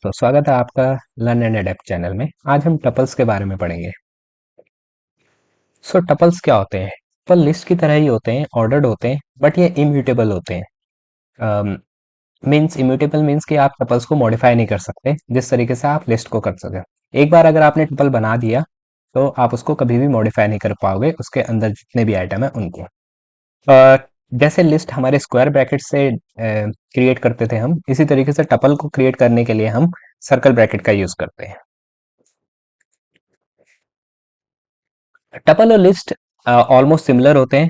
दोस्तों, स्वागत है आपका लर्न एंड अडेप्ट चैनल में। आज हम टपल्स के बारे में पढ़ेंगे। टपल्स क्या होते हैं? टपल लिस्ट की तरह ही होते हैं, ऑर्डर्ड होते हैं, बट ये इम्यूटेबल होते हैं। मीन्स इम्यूटेबल मीन्स कि आप टपल्स को मॉडिफाई नहीं कर सकते जिस तरीके से आप लिस्ट को कर सके। एक बार अगर आपने टपल बना दिया तो आप उसको कभी भी मॉडिफाई नहीं कर पाओगे, उसके अंदर जितने भी आइटम है उनको। अ, जैसे लिस्ट हमारे स्क्वायर ब्रैकेट से क्रिएट करते थे हम, इसी तरीके से टपल को क्रिएट करने के लिए हम सर्कल ब्रैकेट का यूज करते हैं। टपल और लिस्ट ऑलमोस्ट सिमिलर होते हैं।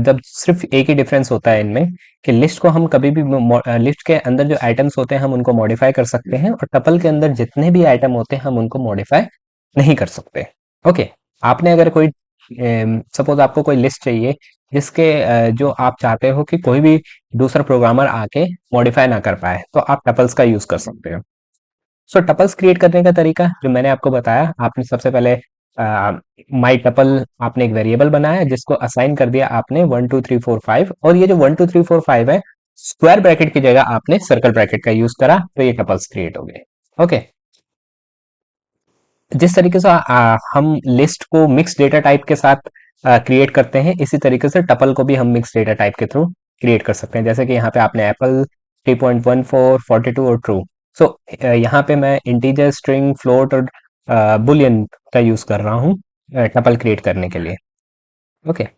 जब सिर्फ एक ही डिफरेंस होता है इनमें कि लिस्ट को हम कभी भी लिस्ट के अंदर जो आइटम्स होते हैं हम उनको मॉडिफाई कर सकते हैं, और टपल के अंदर जितने भी आइटम होते हैं हम उनको मॉडिफाई नहीं कर सकते। ओके। आपने अगर कोई सपोज आपको कोई लिस्ट चाहिए जिसके जो आप चाहते हो कि कोई भी दूसरा प्रोग्रामर आके मॉडिफाई ना कर पाए, तो आप टपल्स का यूज कर सकते हो। टपल्स क्रिएट करने का तरीका जो मैंने आपको बताया, आपने सबसे पहले माई टपल आपने एक वेरिएबल बनाया जिसको असाइन कर दिया आपने 1 2 3 4 5, और ये जो 1 2 3 4 5 है, स्क्वायर ब्रैकेट की जगह आपने सर्कल ब्रैकेट का यूज करा, तो ये टपल्स क्रिएट हो गए। ओके। जिस तरीके से हम लिस्ट को मिक्स डेटा टाइप के साथ क्रिएट करते हैं, इसी तरीके से टपल को भी हम मिक्स डेटा टाइप के थ्रू क्रिएट कर सकते हैं। जैसे कि यहाँ पे आपने एप्पल 3.14 42 और ट्रू। यहाँ पे मैं इंटीजर, स्ट्रिंग, फ्लोट और बुलियन का यूज कर रहा हूँ टपल क्रिएट करने के लिए। ओके।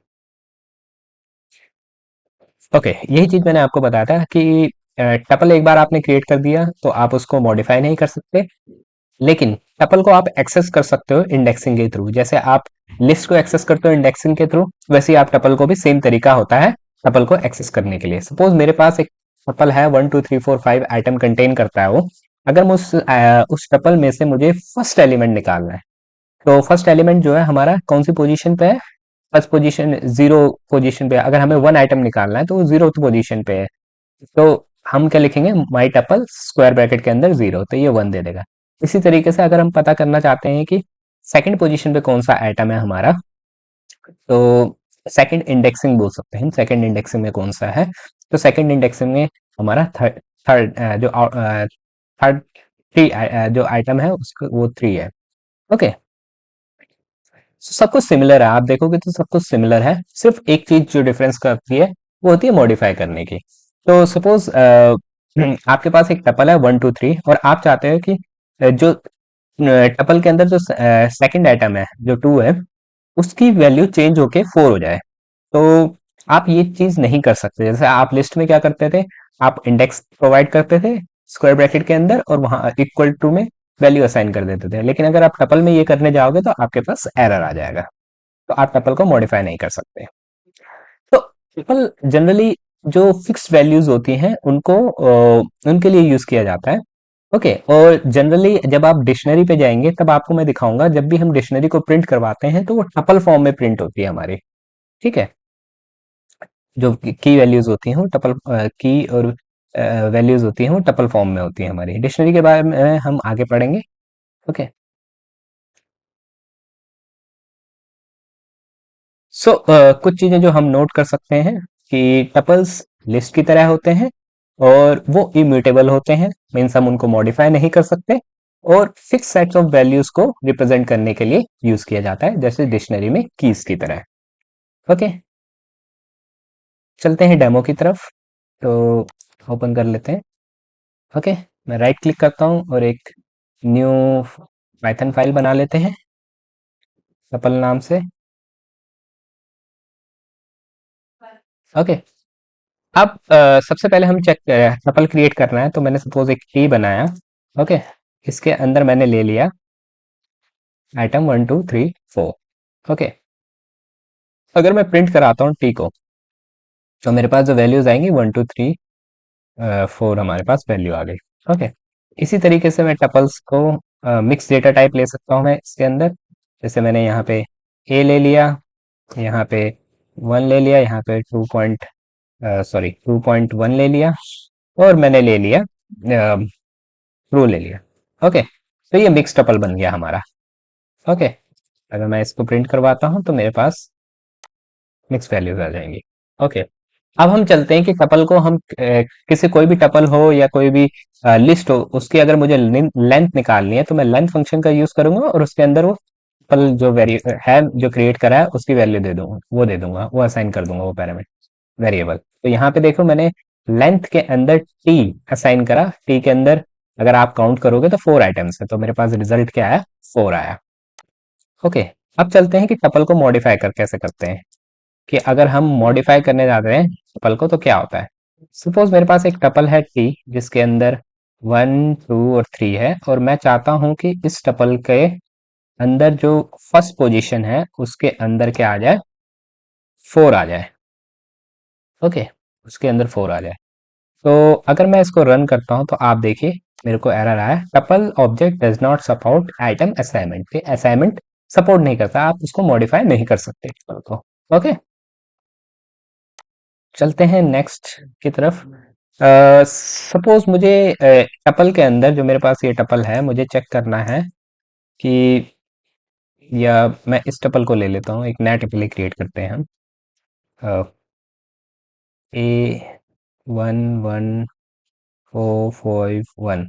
ओके, यही चीज मैंने आपको बताया था कि टपल एक बार आपने क्रिएट कर दिया तो आप उसको मॉडिफाई नहीं कर सकते, लेकिन टपल को आप एक्सेस कर सकते हो इंडेक्सिंग के थ्रू। जैसे आप लिस्ट को एक्सेस करते हो इंडेक्सिंग के थ्रू, वैसे ही आप टपल को भी सेम तरीका होता है टपल को एक्सेस करने के लिए। सपोज मेरे पास एक टपल है 1 2 3 4 5 आइटम कंटेन करता है वो। अगर मैं उस टपल में से मुझे फर्स्ट एलिमेंट निकालना है, तो फर्स्ट एलिमेंट जो है हमारा कौन सी पोजीशन पे है? फर्स्ट पोजीशन, जीरो पोजीशन पे। अगर हमें वन आइटम निकालना है तो वो जीरो पोजीशन पे है, तो हम क्या लिखेंगे? माई टपल स्क्वायर ब्रैकेट के अंदर जीरो, तो ये वन दे देगा। इसी तरीके से अगर हम पता करना चाहते हैं कि सेकंड पोजीशन पे कौन सा आइटम है हमारा, तो सेकंड इंडेक्सिंग बोल सकते हैं। सेकंड इंडेक्सिंग में कौन सा है? तो सेकंड इंडेक्सिंग में हमारा थर्ड थर्ड जो थर्ड थ्री जो आइटम है उसका वो थ्री है। ओके। सब कुछ सिमिलर है, आप देखोगे तो सब कुछ सिमिलर है, सिर्फ एक चीज जो डिफरेंस करती है वो होती है मॉडिफाई करने की। तो सपोज आपके पास एक टपल है 1 2 3, और आप चाहते हो कि जो टपल के अंदर जो सेकंड आइटम है जो टू है, उसकी वैल्यू चेंज होके फोर हो जाए। तो आप ये चीज नहीं कर सकते। जैसे आप लिस्ट में क्या करते थे, आप इंडेक्स प्रोवाइड करते थे स्क्वायर ब्रैकेट के अंदर, और वहां इक्वल टू में वैल्यू असाइन कर देते थे। लेकिन अगर आप टपल में ये करने जाओगे तो आपके पास एरर आ जाएगा, तो आप टपल को मॉडिफाई नहीं कर सकते। तो टपल जनरली जो फिक्स्ड वैल्यूज होती हैं उनको उनके लिए यूज किया जाता है। ओके। और जनरली जब आप डिक्शनरी पे जाएंगे तब आपको मैं दिखाऊंगा, जब भी हम डिक्शनरी को प्रिंट करवाते हैं तो वो टपल फॉर्म में प्रिंट होती है हमारी। ठीक है। जो की वैल्यूज होती हैं वो टपल की और वैल्यूज होती हैं वो टपल फॉर्म में होती है हमारी। डिक्शनरी के बारे में हम आगे पढ़ेंगे। ओके। कुछ चीजें जो हम नोट कर सकते हैं कि टपल्स लिस्ट की तरह होते हैं और वो इम्यूटेबल होते हैं, मीन्स हम उनको मॉडिफाई नहीं कर सकते, और फिक्स सेट्स ऑफ वैल्यूज को रिप्रेजेंट करने के लिए यूज किया जाता है, जैसे डिक्शनरी में कीज की तरह। ओके। चलते हैं डेमो की तरफ। तो ओपन कर लेते हैं। ओके। मैं राइट क्लिक करता हूँ और एक न्यू पाइथन फाइल बना लेते हैं टपल नाम से। ओके। अब सबसे पहले हम चेक टपल क्रिएट करना है, तो मैंने सपोज एक ट्री बनाया। ओके। इसके अंदर मैंने ले लिया आइटम 1 2 3 4। ओके। अगर मैं प्रिंट कराता हूँ टी को, तो मेरे पास जो वैल्यूज आएंगी 1 2 3 4 हमारे पास वैल्यू आ गई। ओके। इसी तरीके से मैं टपल्स को मिक्स डेटा टाइप ले सकता हूँ मैं इसके अंदर। जैसे मैंने यहाँ पे ए ले लिया, यहाँ पे वन ले लिया, यहाँ पे 2.1 ले लिया, और मैंने ले लिया ट्रू ले लिया। ओके। तो ये मिक्स टपल बन गया हमारा। ओके। अगर मैं इसको प्रिंट करवाता हूँ तो मेरे पास मिक्स वैल्यूज आ जाएंगी। ओके। अब हम चलते हैं कि टपल को हम किसी कोई भी टपल हो या कोई भी लिस्ट हो, उसकी अगर मुझे लेंथ निकालनी है तो मैं लेंथ फंक्शन का यूज करूंगा और उसके अंदर वो टपल जो वेरी है जो क्रिएट करा है उसकी वैल्यू दे दूंगा, वो दे दूंगा, वो असाइन कर दूंगा वो पैरामीटर वेरिएबल। तो यहाँ पे देखो मैंने लेंथ के अंदर टी असाइन करा, टी के अंदर अगर आप काउंट करोगे तो 4 आइटम्स है, तो मेरे पास रिजल्ट क्या आया, 4 आया। ओके, अब चलते हैं कि टपल को मॉडिफाई कर कैसे करते हैं, कि अगर हम मॉडिफाई करने जाते हैं टपल को तो क्या होता है। सपोज मेरे पास एक टपल है टी जिसके अंदर 1 2 और 3 है, और मैं चाहता हूं कि इस टपल के अंदर जो फर्स्ट पोजीशन है उसके अंदर क्या आ जाए, 4 आ जाए। ओके, उसके अंदर 4 आ जाए। तो अगर मैं इसको रन करता हूं तो आप देखिए मेरे को एरर आया, tuple object does not support item assignment. Assignment support नहीं करता, आप उसको मॉडिफाई नहीं कर सकते टपल को। ओके, चलते हैं नेक्स्ट की तरफ। सपोज मुझे टपल के अंदर जो मेरे पास ये टपल है मुझे चेक करना है कि, या मैं इस टपल को ले लेता हूँ, एक नया टपल क्रिएट करते हैं हम, ए 1 1 4 5 1।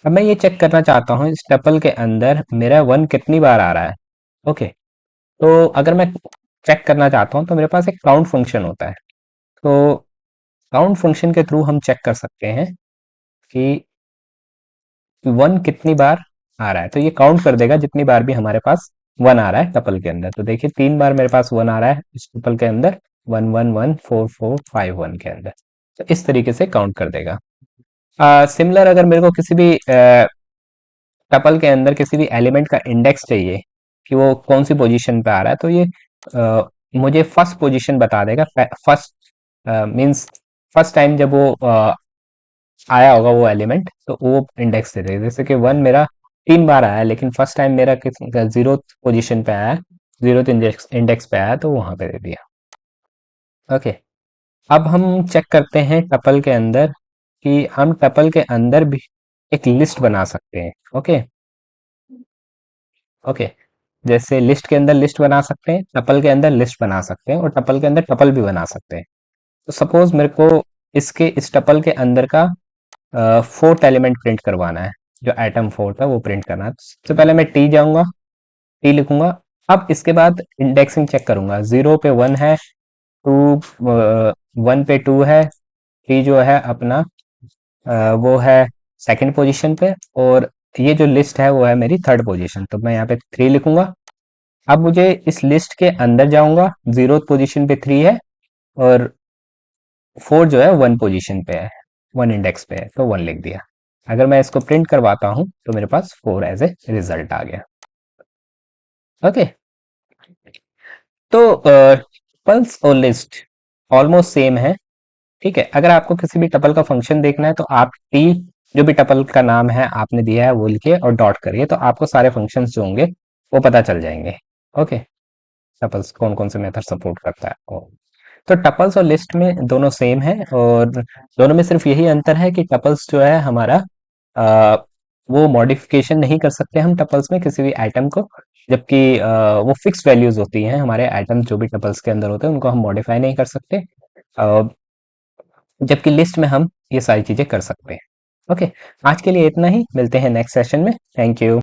अब मैं ये चेक करना चाहता हूँ इस टपल के अंदर मेरा 1 कितनी बार आ रहा है। ओके, तो अगर मैं चेक करना चाहता हूँ तो मेरे पास एक काउंट फंक्शन होता है। तो काउंट फंक्शन के थ्रू हम चेक कर सकते हैं कि 1 कितनी बार आ रहा है, तो ये काउंट कर देगा जितनी बार भी हमारे पास 1 आ रहा है टपल के अंदर। तो देखिए 3 बार मेरे पास 1 आ रहा है इस टपल के अंदर, 1 1 1 4 4 5 1 के अंदर। तो इस तरीके से काउंट कर देगा। सिमिलर अगर मेरे को किसी भी टपल के अंदर किसी भी एलिमेंट का इंडेक्स चाहिए कि वो कौन सी पोजीशन पे आ रहा है, तो ये मुझे फर्स्ट पोजीशन बता देगा। फर्स्ट मींस फर्स्ट टाइम जब वो आया होगा वो एलिमेंट, तो वो इंडेक्स दे देगा। जैसे कि 1 मेरा 3 बार आया है, लेकिन फर्स्ट टाइम मेरा किस 0th पोजीशन पे आया है, 0th इंडेक्स पे आया, तो वहां पे दे दिया। ओके, अब हम चेक करते हैं टपल के अंदर कि हम टपल के अंदर भी एक लिस्ट बना सकते हैं। ओके, ओके, जैसे लिस्ट के अंदर लिस्ट बना सकते हैं, टपल के अंदर लिस्ट बना सकते हैं, और टपल के अंदर टपल भी बना सकते हैं। तो सपोज मेरे को इसके इस टपल के अंदर का फोर्थ एलिमेंट प्रिंट करवाना है, जो आइटम फोर्थ है वो प्रिंट करना है। तो सबसे पहले मैं टी जाऊंगा, टी लिखूंगा। अब इसके बाद इंडेक्सिंग चेक करूंगा, 0 पे 1 है, 1 पे 2 है, टी जो है अपना वो है सेकंड पोजीशन पे, और ये जो लिस्ट है वो है मेरी थर्ड पोजीशन। तो मैं यहाँ पे 3 लिखूंगा। अब मुझे इस लिस्ट के अंदर जाऊंगा, 0th पोजीशन पे 3 है, और 4 जो है 1 पोजीशन पे है, 1 इंडेक्स पे है, तो 1 लिख दिया। अगर मैं इसको प्रिंट करवाता हूं तो मेरे पास 4 एज ए रिजल्ट आ गया। ओके, तो टपल्स और लिस्ट ऑलमोस्ट सेम है। ठीक है, अगर आपको किसी भी टपल का फंक्शन देखना है तो आप टी, जो भी टपल का नाम है आपने दिया है वो लिखिए और डॉट करिए, तो आपको सारे फंक्शंस जो होंगे वो पता चल जाएंगे। ओके, टपल्स कौन कौन से मेथड सपोर्ट करता है तो टपल्स और लिस्ट में दोनों सेम है, और दोनों में सिर्फ यही अंतर है कि टपल्स जो है हमारा आ, वो मॉडिफिकेशन नहीं कर सकते हम टपल्स में किसी भी आइटम को, जबकि वो फिक्स वैल्यूज होती हैं हमारे आइटम जो भी टपल्स के अंदर होते हैं उनको हम मॉडिफाई नहीं कर सकते, अ, जबकि लिस्ट में हम ये सारी चीजें कर सकते हैं। ओके, आज के लिए इतना ही, मिलते हैं नेक्स्ट सेशन में। Thank you.